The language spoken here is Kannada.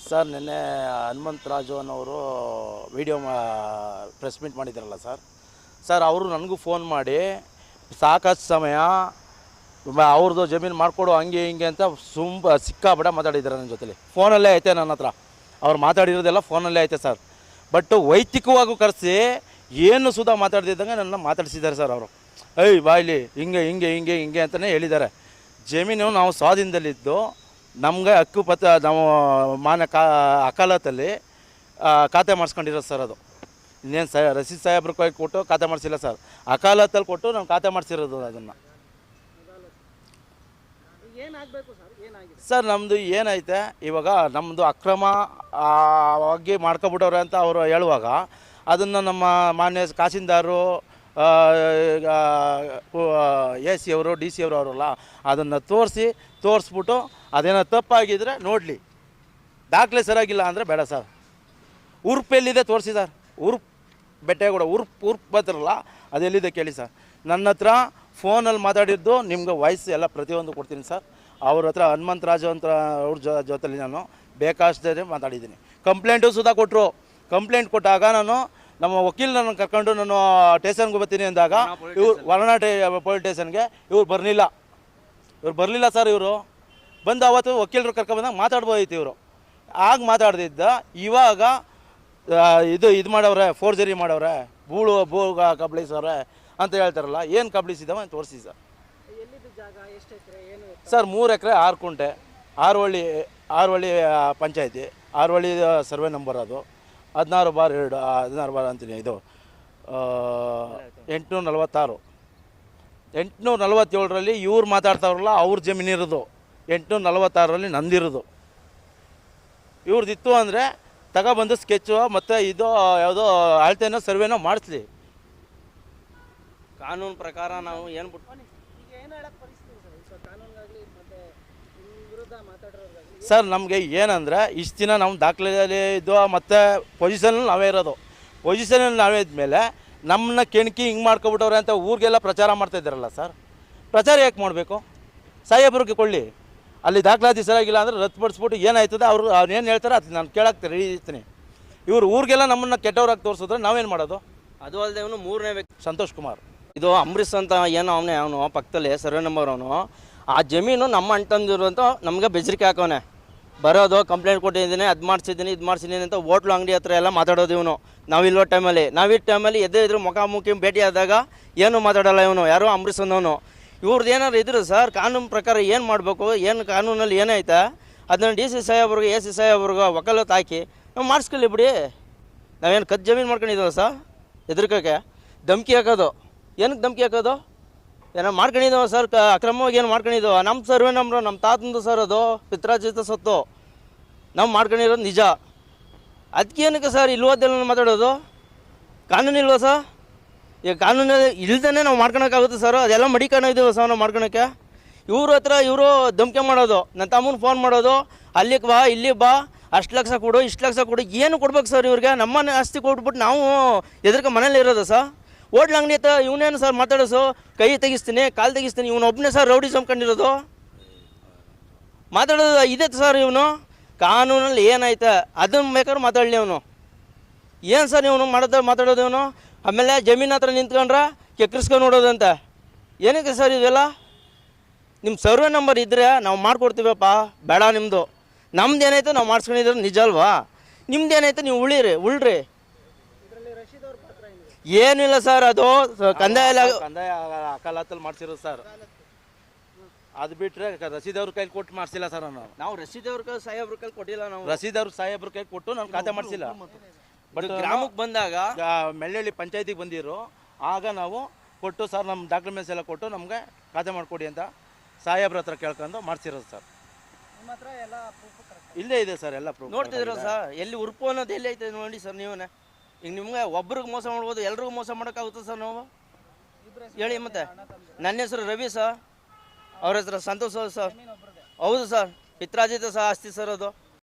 ಸರ್ ನಿನ್ನೆ ಹನುಮಂತರಾಜು ಅನ್ನೋರು ವಿಡಿಯೋ ಪ್ರೆಸ್ ಮೀಟ್ ಮಾಡಿದ್ದಾರಲ್ಲ ಸರ್ ಅವರು ನನಗೂ ಫೋನ್ ಮಾಡಿ ಸಾಕಷ್ಟು ಸಮಯ ಅವ್ರದ್ದು ಜಮೀನು ಮಾಡಿಕೊಡು ಹಂಗೆ ಹಿಂಗೆ ಅಂತ ಸಿಕ್ಕಾಪಟ್ಟೆ ಮಾತಾಡಿದ್ದಾರೆ ನನ್ನ ಜೊತೆಲಿ. ಫೋನಲ್ಲೇ ಐತೆ ನನ್ನ ಹತ್ರ, ಅವ್ರು ಮಾತಾಡಿರೋದೆಲ್ಲ ಫೋನಲ್ಲೇ ಐತೆ ಸರ್. ಬಟ್ ವೈಯಕ್ತಿಕವಾಗೂ ಕರೆಸಿ ಏನು ಸುಧಾ ಮಾತಾಡ್ದಿದ್ದಂಗೆ ನನ್ನ ಮಾತಾಡಿಸಿದ್ದಾರೆ ಸರ್ ಅವರು. ಬಾಯ್ಲಿ ಹಿಂಗೆ ಹಿಂಗೆ ಹಿಂಗೆ ಹಿಂಗೆ ಅಂತಲೇ ಹೇಳಿದ್ದಾರೆ. ಜಮೀನು ನಾವು ಸ್ವಾಧೀನದಲ್ಲಿದ್ದು ನಮಗೆ ಹಕ್ಕುಪತ್ರ ನಾವು ಅಕಾಲದಲ್ಲಿ ಖಾತೆ ಮಾಡಿಸ್ಕೊಂಡಿರೋದು ಸರ್. ಅದು ಇನ್ನೇನು ರಸೀದ್ ಸಾಹೇಬ್ರ ಕೈ ಕೊಟ್ಟು ಖಾತೆ ಮಾಡಿಸಿಲ್ಲ ಸರ್, ಅಕಾಲದಲ್ಲಿ ಕೊಟ್ಟು ನಾವು ಖಾತೆ ಮಾಡಿಸಿರೋದು. ಅದನ್ನು ಸರ್ ನಮ್ಮದು ಏನೈತೆ ಇವಾಗ ನಮ್ಮದು ಅಕ್ರಮವಾಗಿ ಮಾಡ್ಕೊಬಿಟ್ಟವ್ರೆ ಅಂತ ಅವರು ಹೇಳುವಾಗ ಅದನ್ನು ನಮ್ಮ ಮಾನ್ಯ ಕಾಸಿಂದಾರು AC ಅವರು DC ಅವರು ಅವರಲ್ಲ ಅದನ್ನು ತೋರಿಸ್ಬಿಟ್ಟು ಅದೇನೋ ತಪ್ಪಾಗಿದ್ದರೆ ನೋಡಲಿ, ದಾಖಲೆ ಸರಿಯಾಗಿಲ್ಲ ಅಂದರೆ ಬೇಡ ಸರ್. ಉರ್ಪ್ ಎಲ್ಲಿದೆ ತೋರಿಸಿ ಸರ್. ಬೆಟ್ಟೆಗೂಡ ಉರ್ಪ್ ಬರ್ತಿರಲ್ಲ ಅದೆಲ್ಲಿದೆ ಕೇಳಿ ಸರ್. ನನ್ನ ಹತ್ರ ಫೋನಲ್ಲಿ ಮಾತಾಡಿದ್ದು ನಿಮ್ಗೆ ವಾಯ್ಸ್ ಎಲ್ಲ ಪ್ರತಿಯೊಂದು ಕೊಡ್ತೀನಿ ಸರ್. ಅವ್ರ ಹತ್ರ ಹನುಮಂತರಾಜು ಅಂತ ಅವ್ರ ಜೊತೆಲಿ ನಾನು ಬೇಕಾಷ್ಟೇ ಮಾತಾಡಿದ್ದೀನಿ. ಕಂಪ್ಲೇಂಟು ಸುಧಾ ಕೊಟ್ಟರು. ಕಂಪ್ಲೇಂಟ್ ಕೊಟ್ಟಾಗ ನಾನು ನಮ್ಮ ವಕೀಲರನ್ನು ಕರ್ಕೊಂಡು ನಾನು ಸ್ಟೇಷನ್ಗೆ ಬರ್ತೀನಿ ಅಂದಾಗ ವರ್ಣ ಪೊಲೀಸ್ ಸ್ಟೇಷನ್ಗೆ ಇವ್ರು ಬರಲಿಲ್ಲ ಸರ್. ಇವರು ಬಂದು ಅವತ್ತು ವಕೀಲರು ಕರ್ಕೊಂಡ್ಬಂದಾಗ ಮಾತಾಡ್ಬೋದಿತ್ತು ಇವರು. ಆಗ ಮಾತಾಡ್ದಿದ್ದ ಇವಾಗ ಇದು ಮಾಡವ್ರೆ, ಫೋರ್ಜರಿ ಮಾಡವ್ರೆ, ಭೂಗ ಕಬಳಿಸವ್ರೆ ಅಂತ ಹೇಳ್ತಾರಲ್ಲ. ಏನು ಕಬಳಿಸಿದಾವೆ ಅಂತ ತೋರಿಸಿ ಸರ್. ಸರ್ 3 ಎಕರೆ 6 ಕುಂಟೆ, ಆರುವಳ್ಳಿ ಪಂಚಾಯತಿ, ಆರುವಳ್ಳಿ ಸರ್ವೆ ನಂಬರ್. ಅದು 16/2 ಅಂತೀನಿ. ಇದು 846 847ರಲ್ಲಿ ಇವ್ರು ಮಾತಾಡ್ತಾವ್ರಲ್ಲ ಅವ್ರ ಜಮೀನಿರೋದು. 846ರಲ್ಲಿ ನಂದಿರೋದು. ಇವ್ರದ್ದಿತ್ತು ಅಂದರೆ ತಗೊಬಂದು ಸ್ಕೆಚ್ಚು ಮತ್ತು ಇದು ಯಾವುದೋ ಅಳತೆನೋ ಸರ್ವೆನೋ ಮಾಡಿಸ್ಲಿ. ಕಾನೂನು ಪ್ರಕಾರ ನಾವು ಏನು ಸರ್ ನಮಗೆ ಏನಂದರೆ ಇಷ್ಟು ದಿನ ನಮ್ಮ ದಾಖಲೆಯಲ್ಲಿ ಇದು ಮತ್ತು ಪೊಸಿಷನಲ್ಲಿ ನಾವೇ ಇರೋದು. ಪೊಸಿಷನಲ್ಲಿ ನಾವೇ ಇದ್ಮೇಲೆ ನಮ್ಮನ್ನ ಕೆಣಕಿ ಹಿಂಗೆ ಮಾಡ್ಕೊಬಿಟ್ಟವ್ರೆ ಅಂತ ಊರಿಗೆಲ್ಲ ಪ್ರಚಾರ ಮಾಡ್ತಾಯಿದ್ದಾರಲ್ಲ ಸರ್. ಪ್ರಚಾರ ಯಾಕೆ ಮಾಡಬೇಕು? ಸಾಹೇಬ್ರಿಗೆ ಕೊಳ್ಳಿ, ಅಲ್ಲಿ ದಾಖಲಾತಿ ಸರಿಯಾಗಿಲ್ಲ ಅಂದರೆ ರದ್ದುಪಡಿಸ್ಬಿಟ್ಟು ಏನಾಯ್ತದೆ ಅವ್ರು ಏನು ಹೇಳ್ತಾರೆ ಅದು ನಾನು ಕೇಳಕ್ಕೆ ರೆಡಿ ಇರ್ತೀನಿ. ಇವರು ಊರಿಗೆಲ್ಲ ನಮ್ಮನ್ನು ಕೆಟ್ಟವ್ರಾಗಿ ತೋರಿಸಿದ್ರೆ ನಾವೇನು ಮಾಡೋದು? ಅದು ಅಲ್ಲದೆ ಅವನು 3ನೇ ವ್ಯಕ್ತಿ ಸಂತೋಷ್ ಕುಮಾರ್. ಇದು ಅಂಬರೀಷ್ ಅಂತ ಏನೋ ಅವನು ಪಕ್ಕದಲ್ಲಿ ಸರ್ವೆ ನಂಬರ್ ಅವನು. ಆ ಜಮೀನು ನಮ್ಮ ಅಂಟಂದಿರುವಂತ ನಮಗೆ ಬೆದರಿಕೆ ಹಾಕೋನೆ. ಬರೋದು ಕಂಪ್ಲೇಂಟ್ ಕೊಟ್ಟಿದ್ದೀನಿ, ಅದು ಮಾಡಿಸಿದ್ದೀನಿ ಇದು ಮಾಡಿಸಿದ್ದೀನಿ ಅಂತ ಹೋಟ್ಲು ಅಂಗಡಿ ಹತ್ರ ಎಲ್ಲ ಮಾತಾಡೋದು ಇವನು. ನಾವಿಲ್ಲೋ ಟೈಮಲ್ಲಿ ಎದ್ದು ಮುಖಾಮುಖಿ ಭೇಟಿ ಆದಾಗ ಏನೂ ಮಾತಾಡೋಲ್ಲ ಇವನು. ಯಾರೋ ಅಂಬರೀಷ್ ಅನ್ನೋನು. ಇವ್ರದ್ದು ಏನಾದ್ರು ಇದ್ರು ಸರ್ ಕಾನೂನು ಪ್ರಕಾರ ಏನು ಮಾಡಬೇಕು, ಏನು ಕಾನೂನಲ್ಲಿ ಏನೈತೆ ಅದನ್ನು DC ಸಾಹೇಬ್ರಿಗೆ AC ಸಾಹೇಬ್ರಿಗೆ ವಕಾಲತ್ತು ಹಾಕಿ ನಾವು ಮಾಡಿಸ್ಕೊಳ್ಳಿ ಬಿಡಿ. ನಾವೇನು ಕದ್ದು ಜಮೀನು ಮಾಡ್ಕೊಂಡಿದ್ದೀವ ಸರ್ ಎದುರ್ಕೋಕ್ಕೆ? ಧಮ್ಕಿ ಹಾಕೋದು ಏನಕ್ಕೆ? ಧಮ್ಕಿ ಹಾಕೋದು ಏನೋ ಮಾಡ್ಕೊಂಡಿದ್ದಾವ ಸರ್, ಅಕ್ರಮವಾಗಿ ಏನು ಮಾಡ್ಕೊಂಡಿದ್ದಾವ? ನಮ್ಮ ಸರ್ವೆ ನಂಬರು ನಮ್ಮ ತಾತಂದು ಸರ್, ಅದು ಪಿತ್ರಾರ್ಜಿತ ಸೊತ್ತು ನಾವು ಮಾಡ್ಕೊಂಡಿರೋದು ನಿಜ. ಅದಕ್ಕೇನಕ್ಕೆ ಸರ್ ಇಲ್ವದ್ದೆಲ್ಲ ಮಾತಾಡೋದು? ಕಾನೂನು ಇಲ್ವಾ ಸರ್? ಈಗ ಕಾನೂನು ಇಲ್ದೇ ನಾವು ಮಾಡ್ಕೊಳಕ್ಕಾಗುತ್ತೆ ಸರ್? ಅದೆಲ್ಲ ಮಡಿಕೊಂಡಿದ್ದೀವಿ ಸರ್ ನಾವು ಮಾಡ್ಕೊಳಕ್ಕೆ. ಇವ್ರ ಹತ್ರ ಇವರು ಧಮ್ಕಿ ಮಾಡೋದು, ನನ್ನ ತಮ್ಮನ ಫೋನ್ ಮಾಡೋದು, ಅಲ್ಲಿಗೆ ಬಾ ಇಲ್ಲಿಗೆ ಬಾ, ಅಷ್ಟು ಲಕ್ಷ ಕೊಡು ಇಷ್ಟು ಲಕ್ಷ ಕೊಡು. ಏನು ಕೊಡ್ಬೇಕು ಸರ್ ಇವ್ರಿಗೆ? ನಮ್ಮನೆ ಆಸ್ತಿ ಕೊಟ್ಬಿಟ್ಟು ನಾವು ಎದುರ್ಕ ಮನೇಲಿ ಇರೋದು ಸರ್. ಹೋಟ್ಲ್ ಅಂಗಡಿ ಹತ್ರ ಇವನೇನು ಸರ್ ಮಾತಾಡೋದು? ಕೈ ತೆಗಿಸ್ತೀನಿ ಕಾಲು ತೆಗಿಸ್ತೀನಿ. ಇವನು ಒಬ್ಬನೇ ಸರ್ ರೌಡಿ ಜಮ್ಕೊಂಡಿರೋದು. ಮಾತಾಡೋದು ಇದೆ ಸರ್ ಇವನು. ಕಾನೂನಲ್ಲಿ ಏನೈತೆ ಅದನ್ನು ಬೇಕಾದ್ರೆ ಮಾತಾಡಲಿ ಅವನು. ಏನು ಸರ್ ಇವನು ಮಾತಾಡೋದು ಇವನು? ಆಮೇಲೆ ಜಮೀನು ಹತ್ರ ನಿಂತ್ಕೊಂಡ್ರೆ ಕೆಕ್ಕರಿಸ್ಕೊಂಡು ನೋಡೋದಂತ. ಏನಕ್ಕೆ ಸರ್ ಇದೆಲ್ಲ? ನಿಮ್ಮ ಸರ್ವೆ ನಂಬರ್ ಇದ್ದರೆ ನಾವು ಮಾಡ್ಕೊಡ್ತೀವಪ್ಪ, ಬೇಡ ನಿಮ್ಮದು. ನಮ್ದು ಏನೈತೆ ನಾವು ಮಾಡಿಸ್ಕೊಂಡಿದ್ರೆ ನಿಜ ಅಲ್ವಾ? ನಿಮ್ದು ಏನೈತೆ ನೀವು ಉಳ್ರಿ. ಏನಿಲ್ಲ ಸರ್, ಅದು ಕಂದಾಯ ಅಕಾಲದಲ್ಲಿ ಮಾಡಿಸಿರೋದು ಸರ್. ಅದು ಬಿಟ್ಟರೆ ರಸೀದವ್ರ ಕೈಲಿ ಕೊಟ್ಟು ಮಾಡಿಸಿಲ್ಲ ಸರ್. ನಾವು ರಸೀದವ್ರ ಸಾಹೇಬ್ರ ಕೈಲಿ ಕೊಟ್ಟಿಲ್ಲ. ನಾವು ರಸೀದವ್ರ ಸಾಹೇಬ್ರ ಕೈ ಕೊಟ್ಟು ನಾನು ಖಾತೆ ಮಾಡಿಸಿಲ್ಲ. ಬಟ್ ಗ್ರಾಮಕ್ಕೆ ಬಂದಾಗ ಮೆಳ್ಳಳ್ಳಿ ಪಂಚಾಯತಿಗೆ ಬಂದಿರು ಆಗ ನಾವು ಕೊಟ್ಟು ಸರ್ ನಮ್ಮ ಡಾಕ್ಯುಮೆಂಟ್ಸ್ ಎಲ್ಲ ಕೊಟ್ಟು ನಮಗೆ ಖಾತೆ ಮಾಡಿಕೊಡಿ ಅಂತ ಸಾಹೇಬ್ರ ಹತ್ರ ಕೇಳ್ಕೊಂಡು ಮಾಡಿಸಿರೋದು ಸರ್. ಇಲ್ಲೇ ಇದೆ ಸರ್ ಎಲ್ಲ ಪ್ರೂಫ್. ನೋಡ್ತಿದ್ರು ಸರ್, ಎಲ್ಲಿ ಉರುಪು ಅನ್ನೋದು ಎಲ್ಲಿ ಐತೆ ನೋಡಿ ಸರ್ ನೀವೇ. ಈಗ ನಿಮ್ಗೆ ಒಬ್ರಿಗೆ ಮೋಸ ಮಾಡ್ಬೋದು, ಎಲ್ರಿಗೂ ಮೋಸ ಮಾಡೋಕ್ಕಾಗುತ್ತೆ ಸರ್ ನಾವು? ಹೇಳಿ ಮತ್ತೆ. ನನ್ನ ಹೆಸರು ರವಿ ಸರ್, ಅವ್ರ ಹೆಸರು ಸಂತೋಷ್ ಸರ್. ಹೌದು ಸರ್, ಪಿತ್ರಾರ್ಜಿತ ಸಹ ಆಸ್ತಿ ಸರ್ ಅದು.